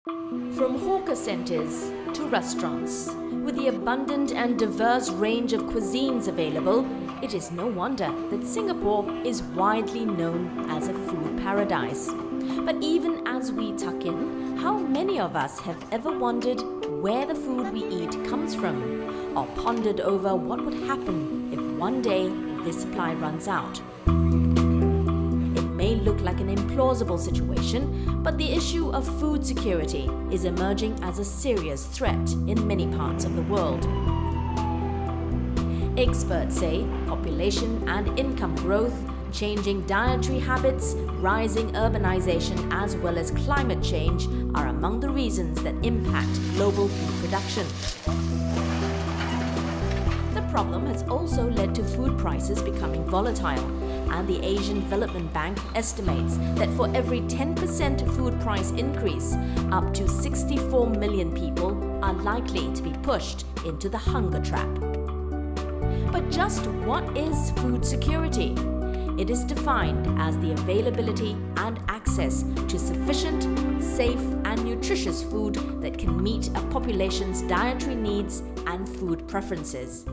From hawker centres to restaurants, with the abundant and diverse range of cuisines available, it is no wonder that Singapore is widely known as a food paradise. But even as we tuck in, how many of us have ever wondered where the food we eat comes from, or pondered over what would happen if one day this supply runs out? It may look like an implausible situation, but the issue of food security is emerging as a serious threat in many parts of the world. Experts say population and income growth, changing dietary habits, rising urbanization as well as climate change are among the reasons that impact global food production. The problem has also led to food prices becoming volatile, and the Asian Development Bank estimates that for every 10% food price increase, up to 64 million people are likely to be pushed into the hunger trap. But just what is food security? It is defined as the availability and access to sufficient, safe and nutritious food that can meet a population's dietary needs and food preferences.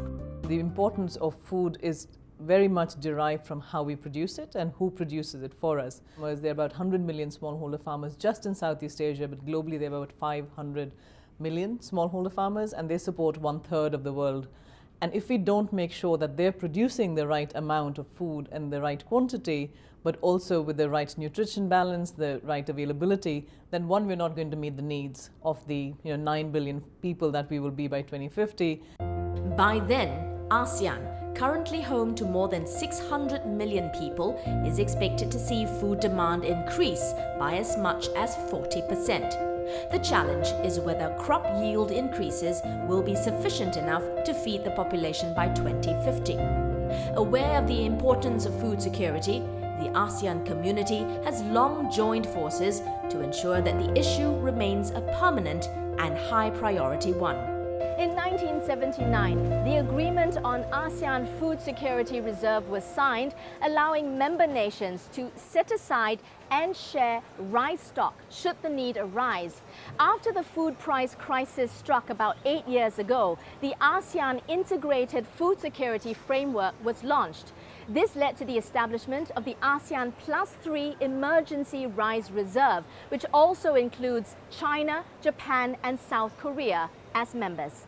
The importance of food is very much derived from how we produce it and who produces it for us. Whereas there are about 100 million smallholder farmers just in Southeast Asia, but globally there are about 500 million smallholder farmers, and they support 1/3 of the world. And if we don't make sure that they're producing the right amount of food and the right quantity, but also with the right nutrition balance, the right availability, then one, we're not going to meet the needs of the 9 billion people that we will be by 2050. By then, ASEAN, currently home to more than 600 million people, is expected to see food demand increase by as much as 40%. The challenge is whether crop yield increases will be sufficient enough to feed the population by 2050. Aware of the importance of food security, the ASEAN community has long joined forces to ensure that the issue remains a permanent and high priority one. In 1979, the Agreement on ASEAN Food Security Reserve was signed, allowing member nations to set aside and share rice stock should the need arise. After the food price crisis struck about 8 years ago, the ASEAN Integrated Food Security Framework was launched. This led to the establishment of the ASEAN +3 Emergency Rice Reserve, which also includes China, Japan and South Korea as members.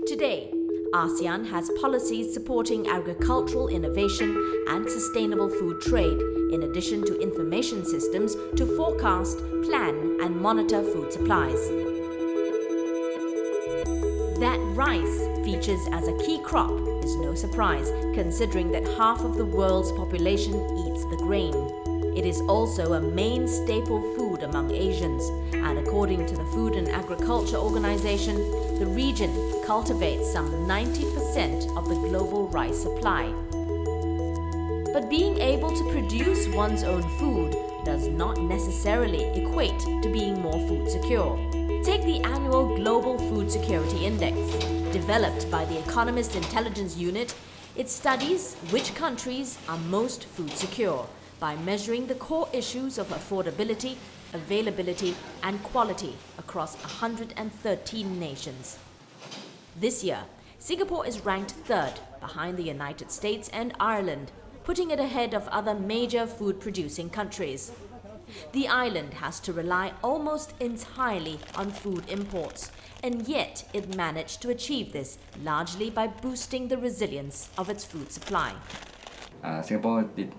Today, ASEAN has policies supporting agricultural innovation and sustainable food trade, in addition to information systems to forecast, plan and monitor food supplies. That rice features as a key crop is no surprise, considering that half of the world's population eats the grain. It is also a main staple food among Asians, and according to the Food and Agriculture Organization, the region cultivates some 90% of the global rice supply. But being able to produce one's own food does not necessarily equate to being more food secure. Take the annual Global Food Security Index. Developed by the Economist Intelligence Unit, it studies which countries are most food secure by measuring the core issues of affordability, availability and quality across 113 nations. This year, Singapore is ranked 3rd behind the United States and Ireland, putting it ahead of other major food-producing countries. The island has to rely almost entirely on food imports, and yet it managed to achieve this largely by boosting the resilience of its food supply. Singapore did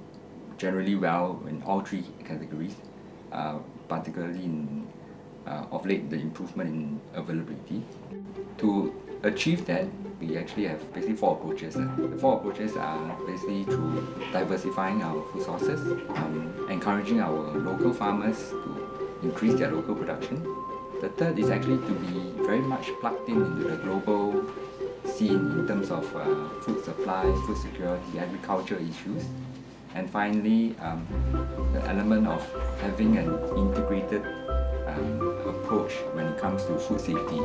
generally well in all three categories, particularly in of late the improvement in availability. To achieve that, we actually have basically 4 approaches. The 4 approaches are basically through diversifying our food sources, encouraging our local farmers to increase their local production. The third is actually to be very much plugged into the global scene in terms of food supply, food security, agriculture issues. And finally, the element of having an integrated approach when it comes to food safety.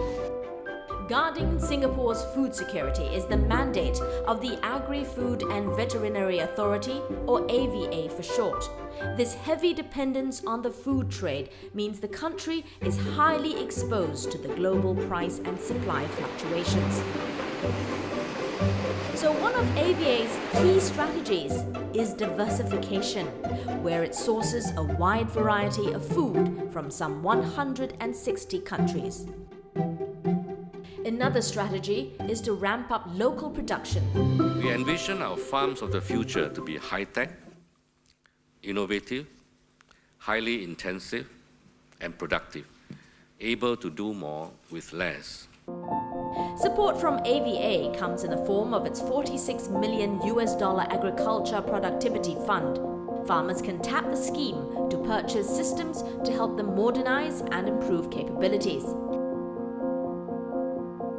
Guarding Singapore's food security is the mandate of the Agri-Food and Veterinary Authority, or AVA for short. This heavy dependence on the food trade means the country is highly exposed to the global price and supply fluctuations. So one of AVA's key strategies is diversification, where it sources a wide variety of food from some 160 countries. Another strategy is to ramp up local production. We envision our farms of the future to be high-tech, innovative, highly intensive, and productive, able to do more with less. Support from AVA comes in the form of its $46 million Agriculture Productivity Fund. Farmers can tap the scheme to purchase systems to help them modernize and improve capabilities.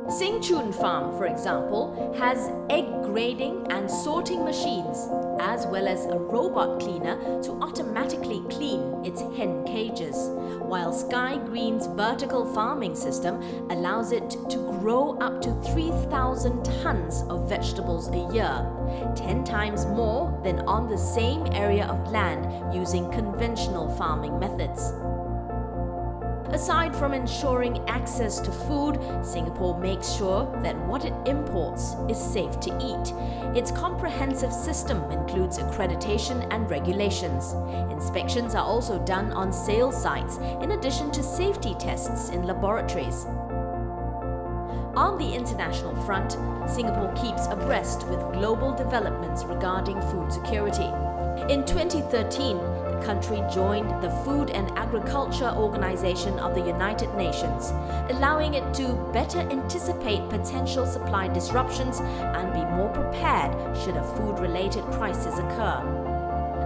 Sing Chun Farm, for example, has egg grading and sorting machines, as well as a robot cleaner to automatically clean its hen cages, while Sky Green's vertical farming system allows it to grow up to 3,000 tons of vegetables a year, 10 times more than on the same area of land using conventional farming methods. Aside from ensuring access to food, Singapore makes sure that what it imports is safe to eat. Its comprehensive system includes accreditation and regulations. Inspections are also done on sales sites, in addition to safety tests in laboratories. On the international front, Singapore keeps abreast with global developments regarding food security. In 2013, the country joined the Food and Agriculture Organization of the United Nations, allowing it to better anticipate potential supply disruptions and be more prepared should a food-related crisis occur.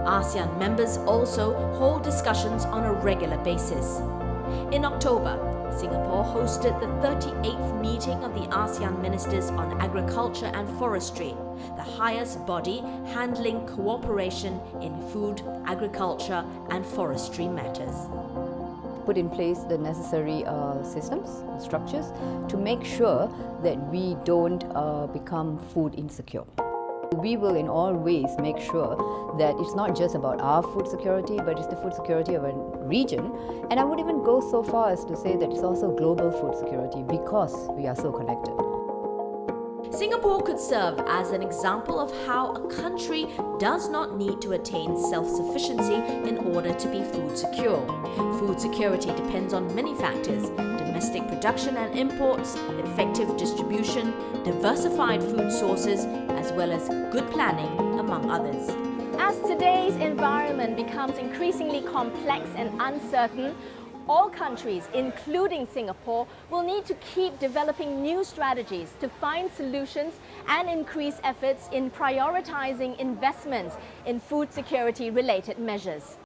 ASEAN members also hold discussions on a regular basis. In October, Singapore hosted the 38th meeting of the ASEAN Ministers on Agriculture and Forestry, the highest body handling cooperation in food, agriculture and forestry matters. Put in place the necessary systems, structures to make sure that we don't become food insecure. We will in all ways make sure that it's not just about our food security, but it's the food security of a region. And I would even go so far as to say that it's also global food security because we are so connected. Singapore could serve as an example of how a country does not need to attain self-sufficiency in order to be food secure. Food security depends on many factors: domestic production and imports, effective distribution, diversified food sources, as well as good planning, among others. As today's environment becomes increasingly complex and uncertain, all countries, including Singapore, will need to keep developing new strategies to find solutions and increase efforts in prioritizing investments in food security-related measures.